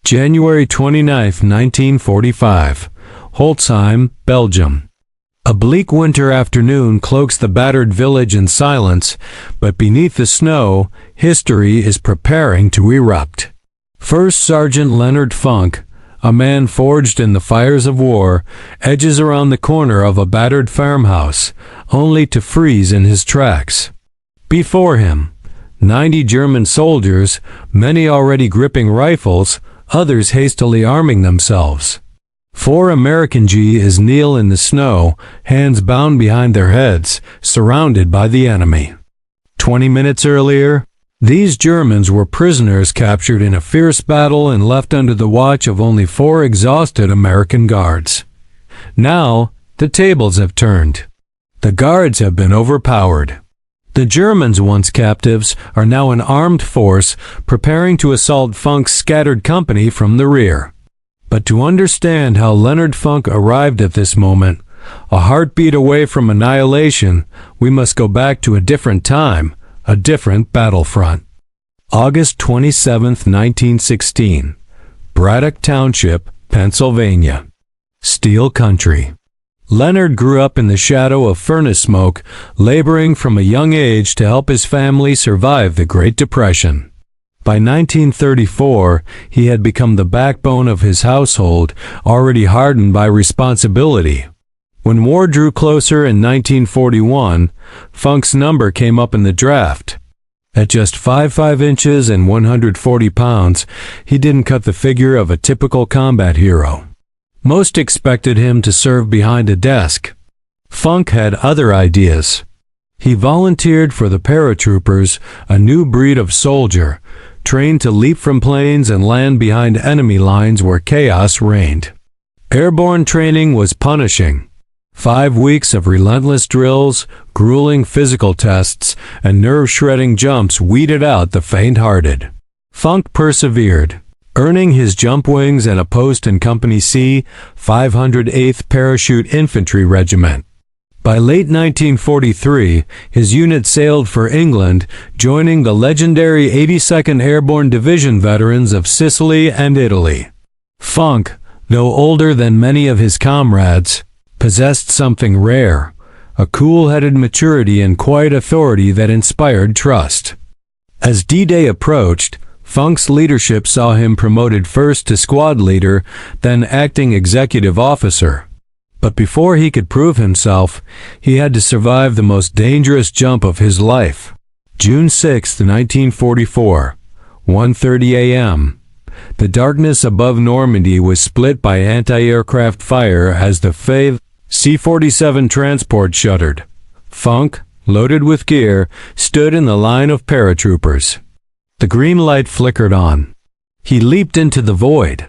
January 29, 1945. Holtzheim, Belgium. A bleak winter afternoon cloaks the battered village in silence, but beneath the snow, history is preparing to erupt. First Sergeant Leonard Funk, a man forged in the fires of war, edges around the corner of a battered farmhouse, only to freeze in his tracks. Before him, 90 German soldiers, many already gripping rifles, others hastily arming themselves. 4 American G's kneel in the snow, hands bound behind their heads, surrounded by the enemy. 20 minutes earlier, these Germans were prisoners captured in a fierce battle and left under the watch of only 4 exhausted American guards. Now, the tables have turned. The guards have been overpowered. The Germans, once captives, are now an armed force preparing to assault Funk's scattered company from the rear. But to understand how Leonard Funk arrived at this moment, a heartbeat away from annihilation, we must go back to a different time, a different battlefront. August 27, 1916. Braddock Township, Pennsylvania. Steel country. Leonard grew up in the shadow of furnace smoke, laboring from a young age to help his family survive the Great Depression. By 1934, he had become the backbone of his household, already hardened by responsibility. When war drew closer in 1941, Funk's number came up in the draft. At just 5 inches and 140 pounds, he didn't cut the figure of a typical combat hero. Most expected him to serve behind a desk. Funk had other ideas. He volunteered for the paratroopers, a new breed of soldier, trained to leap from planes and land behind enemy lines where chaos reigned. Airborne training was punishing. 5 weeks of relentless drills, grueling physical tests, and nerve-shredding jumps weeded out the faint-hearted. Funk persevered, earning his jump wings and a post in Company C, 508th Parachute Infantry Regiment. By late 1943, his unit sailed for England, joining the legendary 82nd Airborne Division veterans of Sicily and Italy. Funk, though older than many of his comrades, possessed something rare, a cool-headed maturity and quiet authority that inspired trust. As D-Day approached, Funk's leadership saw him promoted first to squad leader, then acting executive officer. But before he could prove himself, he had to survive the most dangerous jump of his life. June 6, 1944, 1:30 a.m. The darkness above Normandy was split by anti-aircraft fire as the Fave C-47 transport shuttered. Funk, loaded with gear, stood in the line of paratroopers. The green light flickered on. He leaped into the void.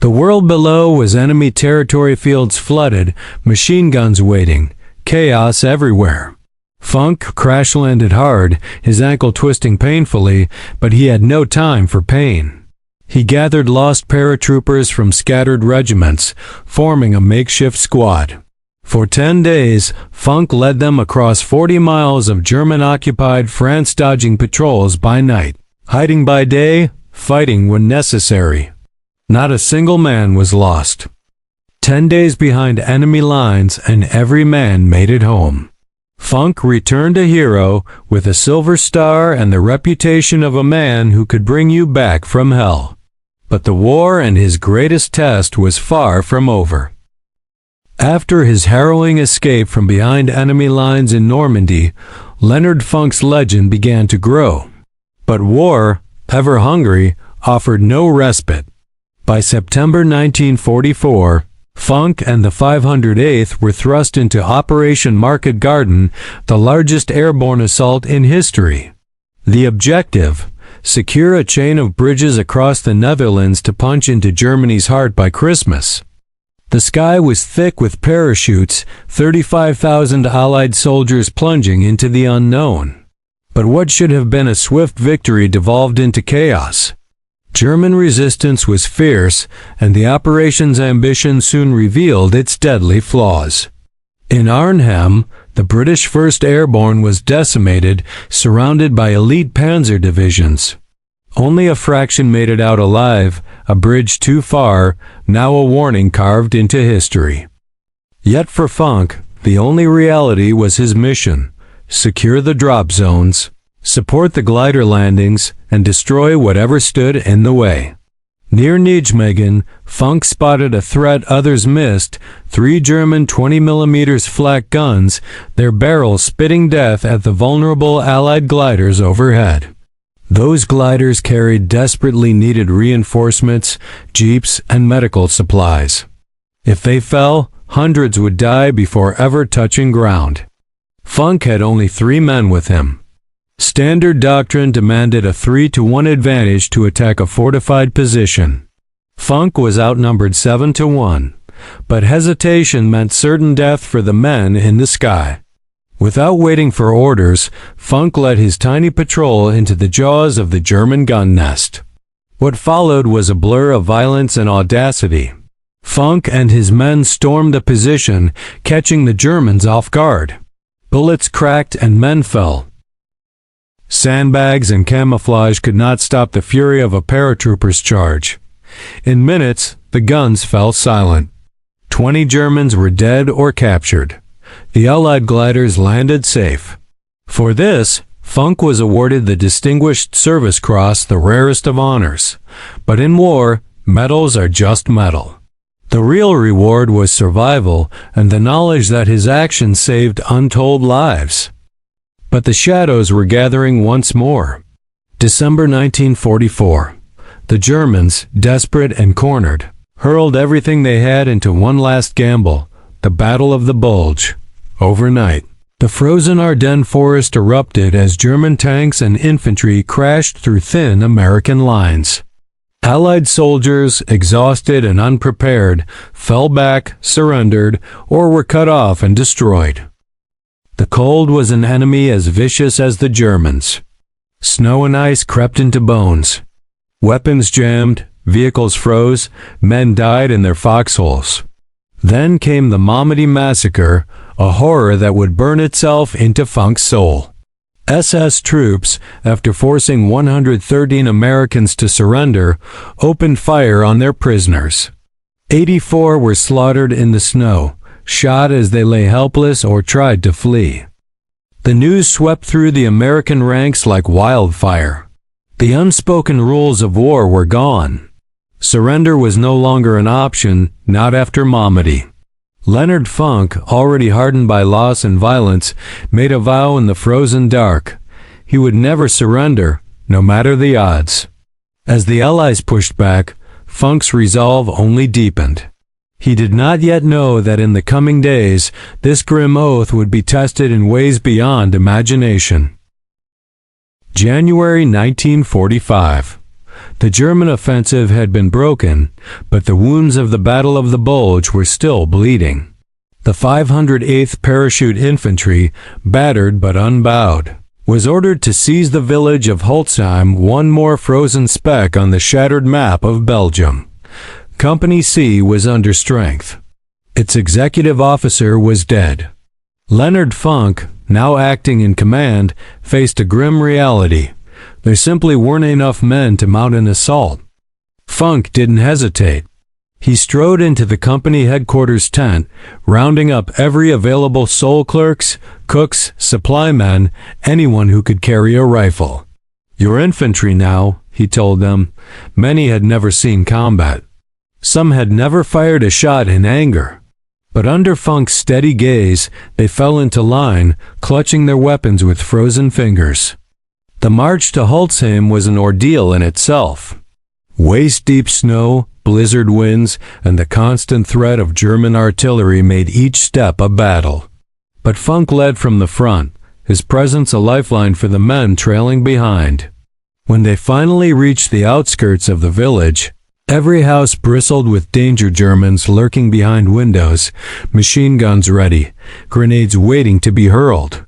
The world below was enemy territory, fields flooded, machine guns waiting, chaos everywhere. Funk crash-landed hard, his ankle twisting painfully, but he had no time for pain. He gathered lost paratroopers from scattered regiments, forming a makeshift squad. For 10 days, Funk led them across 40 miles of German-occupied France, dodging patrols by night, hiding by day, fighting when necessary. Not a single man was lost. 10 days behind enemy lines, and every man made it home. Funk returned a hero with a silver star and the reputation of a man who could bring you back from hell. But the war and his greatest test was far from over. After his harrowing escape from behind enemy lines in Normandy, Leonard Funk's legend began to grow. But war, ever hungry, offered no respite. By September 1944, Funk and the 508th were thrust into Operation Market Garden, the largest airborne assault in history. The objective: secure a chain of bridges across the Netherlands to punch into Germany's heart by Christmas. The sky was thick with parachutes, 35,000 Allied soldiers plunging into the unknown. But what should have been a swift victory devolved into chaos. German resistance was fierce, and the operation's ambition soon revealed its deadly flaws. In Arnhem, the British 1st Airborne was decimated, surrounded by elite panzer divisions. Only a fraction made it out alive, a bridge too far, now a warning carved into history. Yet for Funk, the only reality was his mission: secure the drop zones, support the glider landings, and destroy whatever stood in the way. Near Nijmegen, Funk spotted a threat others missed: 3 German 20mm flak guns, their barrels spitting death at the vulnerable Allied gliders overhead. Those gliders carried desperately needed reinforcements, jeeps, and medical supplies. If they fell, hundreds would die before ever touching ground. Funk had only 3 men with him. Standard doctrine demanded a 3-to-1 advantage to attack a fortified position. Funk was outnumbered 7-to-1, but hesitation meant certain death for the men in the sky. Without waiting for orders, Funk led his tiny patrol into the jaws of the German gun nest. What followed was a blur of violence and audacity. Funk and his men stormed the position, catching the Germans off guard. Bullets cracked and men fell. Sandbags and camouflage could not stop the fury of a paratrooper's charge. In minutes, the guns fell silent. 20 Germans were dead or captured. The Allied gliders landed safe. For this, Funk was awarded the Distinguished Service Cross, the rarest of honors. But in war, medals are just metal. The real reward was survival and the knowledge that his actions saved untold lives. But the shadows were gathering once more. December 1944. The Germans, desperate and cornered, hurled everything they had into one last gamble: the Battle of the Bulge. Overnight, the frozen Ardennes forest erupted as German tanks and infantry crashed through thin American lines. Allied soldiers, exhausted and unprepared, fell back, surrendered, or were cut off and destroyed. The cold was an enemy as vicious as the Germans. Snow and ice crept into bones. Weapons jammed, vehicles froze, men died in their foxholes. Then came the Malmedy massacre, a horror that would burn itself into Funk's soul. SS troops, after forcing 113 Americans to surrender, opened fire on their prisoners. 84 were slaughtered in the snow, shot as they lay helpless or tried to flee. The news swept through the American ranks like wildfire. The unspoken rules of war were gone. Surrender was no longer an option, not after Malmedy. Leonard Funk, already hardened by loss and violence, made a vow in the frozen dark. He would never surrender, no matter the odds. As the Allies pushed back, Funk's resolve only deepened. He did not yet know that in the coming days, this grim oath would be tested in ways beyond imagination. January 1945. The German offensive had been broken, but the wounds of the Battle of the Bulge were still bleeding. The 508th Parachute Infantry, battered but unbowed, was ordered to seize the village of Holzheim, one more frozen speck on the shattered map of Belgium. Company C was under strength. Its executive officer was dead. Leonard Funk, now acting in command, faced a grim reality. There simply weren't enough men to mount an assault. Funk didn't hesitate. He strode into the company headquarters tent, rounding up every available soul clerks, cooks, supply men, anyone who could carry a rifle. "You're infantry now," he told them. Many had never seen combat. Some had never fired a shot in anger. But under Funk's steady gaze, they fell into line, clutching their weapons with frozen fingers. The march to Holzheim was an ordeal in itself. Waist-deep snow, blizzard winds, and the constant threat of German artillery made each step a battle. But Funk led from the front, his presence a lifeline for the men trailing behind. When they finally reached the outskirts of the village, every house bristled with danger Germans lurking behind windows, machine guns ready, grenades waiting to be hurled.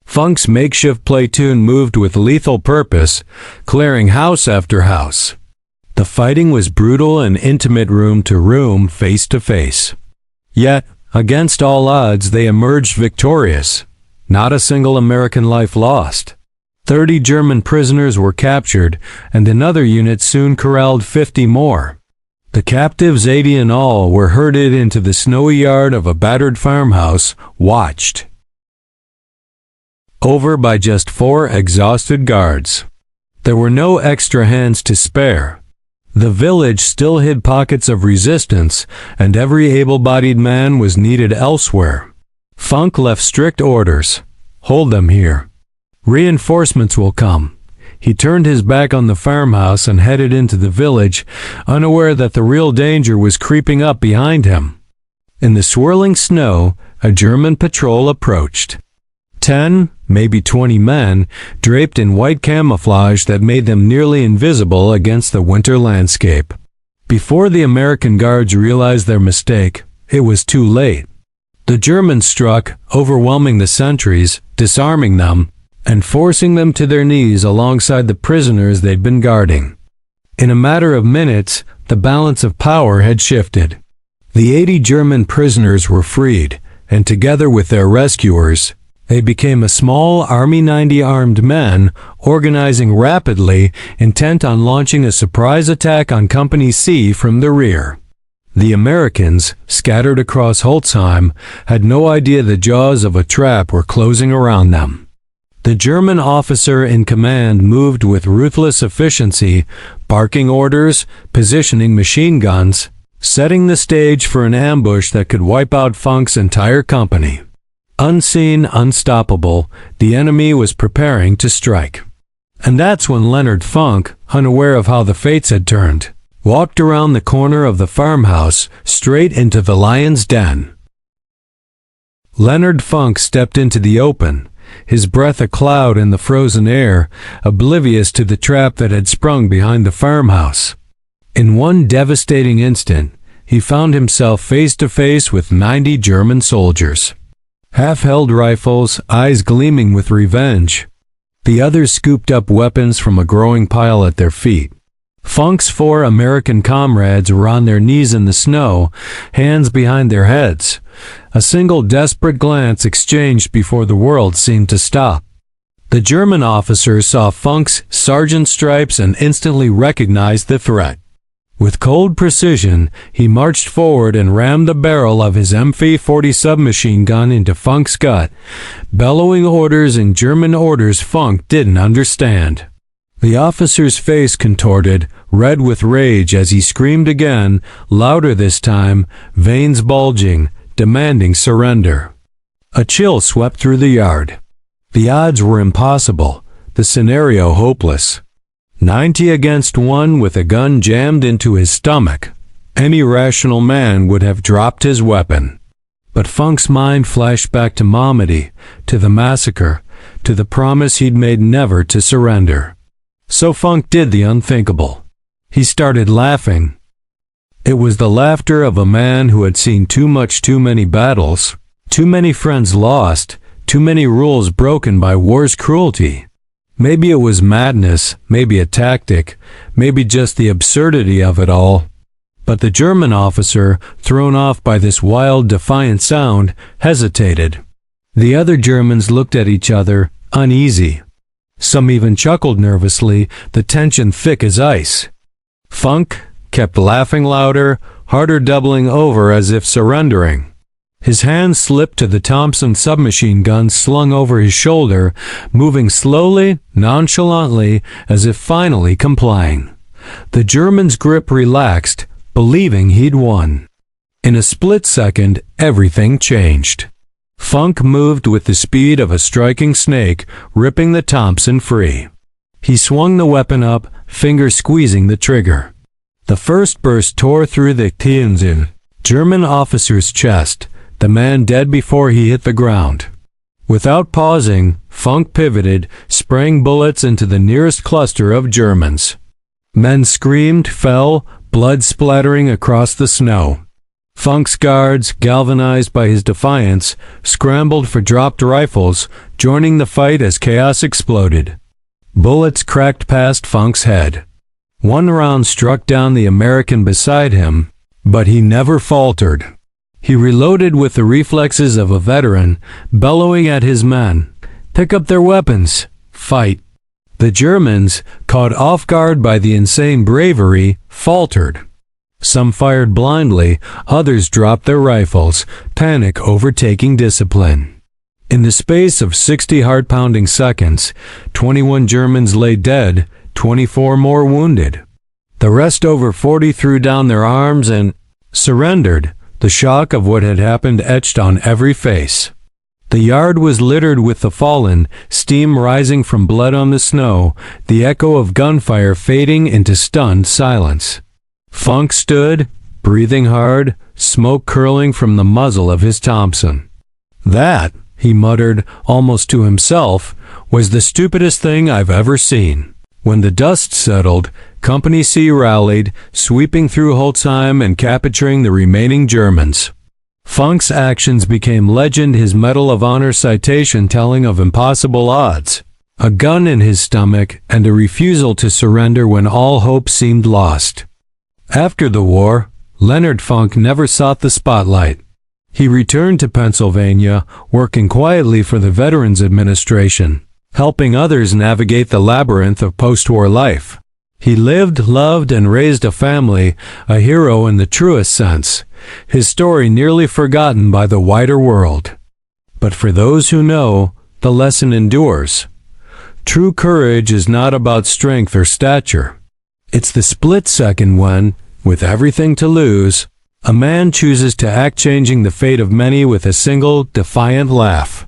Funk's makeshift platoon moved with lethal purpose, clearing house after house. The fighting was brutal and intimate, room to room, face to face. Yet, against all odds, they emerged victorious. Not a single American life lost. 30 German prisoners were captured, and another unit soon corralled 50 more. The captives, 80 in all, were herded into the snowy yard of a battered farmhouse, watched over by just 4 exhausted guards. There were no extra hands to spare. The village still hid pockets of resistance, and every able-bodied man was needed elsewhere. Funk left strict orders. Hold them here. Reinforcements will come. He turned his back on the farmhouse and headed into the village, unaware that the real danger was creeping up behind him. In the swirling snow, a German patrol approached. 10, maybe 20 men, draped in white camouflage that made them nearly invisible against the winter landscape. Before the American guards realized their mistake, it was too late. The Germans struck, overwhelming the sentries, disarming them, and forcing them to their knees alongside the prisoners they'd been guarding. In a matter of minutes, the balance of power had shifted. The 80 German prisoners were freed, and together with their rescuers, they became a small Army 90 armed men, organizing rapidly, intent on launching a surprise attack on Company C from the rear. The Americans, scattered across Holzheim, had no idea the jaws of a trap were closing around them. The German officer in command moved with ruthless efficiency, barking orders, positioning machine guns, setting the stage for an ambush that could wipe out Funk's entire company. Unseen, unstoppable, the enemy was preparing to strike. And that's when Leonard Funk, unaware of how the fates had turned, walked around the corner of the farmhouse, straight into the lion's den. Leonard Funk stepped into the open, his breath a cloud in the frozen air, oblivious to the trap that had sprung behind the farmhouse. In one devastating instant, he found himself face to face with 90 German soldiers. Half-held rifles, eyes gleaming with revenge. The others scooped up weapons from a growing pile at their feet. Funk's 4 American comrades were on their knees in the snow, hands behind their heads. A single desperate glance exchanged before the world seemed to stop. The German officer saw Funk's sergeant stripes and instantly recognized the threat. With cold precision, he marched forward and rammed the barrel of his MP-40 submachine gun into Funk's gut, bellowing orders in German orders Funk didn't understand. The officer's face contorted, red with rage as he screamed again, louder this time, veins bulging, demanding surrender. A chill swept through the yard. The odds were impossible, the scenario hopeless. 90 against 1 with a gun jammed into his stomach. Any rational man would have dropped his weapon. But Funk's mind flashed back to Malmedy, to the massacre, to the promise he'd made never to surrender. So Funk did the unthinkable. He started laughing. It was the laughter of a man who had seen too many battles, too many friends lost, too many rules broken by war's cruelty. Maybe it was madness, maybe a tactic, maybe just the absurdity of it all. But the German officer, thrown off by this wild, defiant sound, hesitated. The other Germans looked at each other, uneasy. Some even chuckled nervously, the tension thick as ice. Funk kept laughing louder, harder, doubling over as if surrendering. His hand slipped to the Thompson submachine gun slung over his shoulder, moving slowly, nonchalantly, as if finally complying. The German's grip relaxed, believing he'd won. In a split second, everything changed. Funk moved with the speed of a striking snake, ripping the Thompson free. He swung the weapon up, fingers squeezing the trigger. The first burst tore through the German officer's chest, the man dead before he hit the ground. Without pausing, Funk pivoted, spraying bullets into the nearest cluster of Germans. Men screamed, fell, blood splattering across the snow. Funk's guards, galvanized by his defiance, scrambled for dropped rifles, joining the fight as chaos exploded. Bullets cracked past Funk's head. One round struck down the American beside him, but he never faltered. He reloaded with the reflexes of a veteran, bellowing at his men, "Pick up their weapons! Fight!" The Germans, caught off guard by the insane bravery, faltered. Some fired blindly, others dropped their rifles, panic overtaking discipline. In the space of 60 heart-pounding seconds, 21 Germans lay dead, 24 more wounded. The rest, over 40, threw down their arms and surrendered, the shock of what had happened etched on every face. The yard was littered with the fallen, steam rising from blood on the snow, the echo of gunfire fading into stunned silence. Funk stood, breathing hard, smoke curling from the muzzle of his Thompson. "That," he muttered, almost to himself, "was the stupidest thing I've ever seen." When the dust settled, Company C rallied, sweeping through Holzheim and capturing the remaining Germans. Funk's actions became legend, his Medal of Honor citation telling of impossible odds, a gun in his stomach, and a refusal to surrender when all hope seemed lost. After the war, Leonard Funk never sought the spotlight. He returned to Pennsylvania, working quietly for the Veterans Administration, helping others navigate the labyrinth of post-war life. He lived, loved, and raised a family, a hero in the truest sense, his story nearly forgotten by the wider world. But for those who know, the lesson endures. True courage is not about strength or stature. It's the split second when, with everything to lose, a man chooses to act, changing the fate of many with a single, defiant laugh.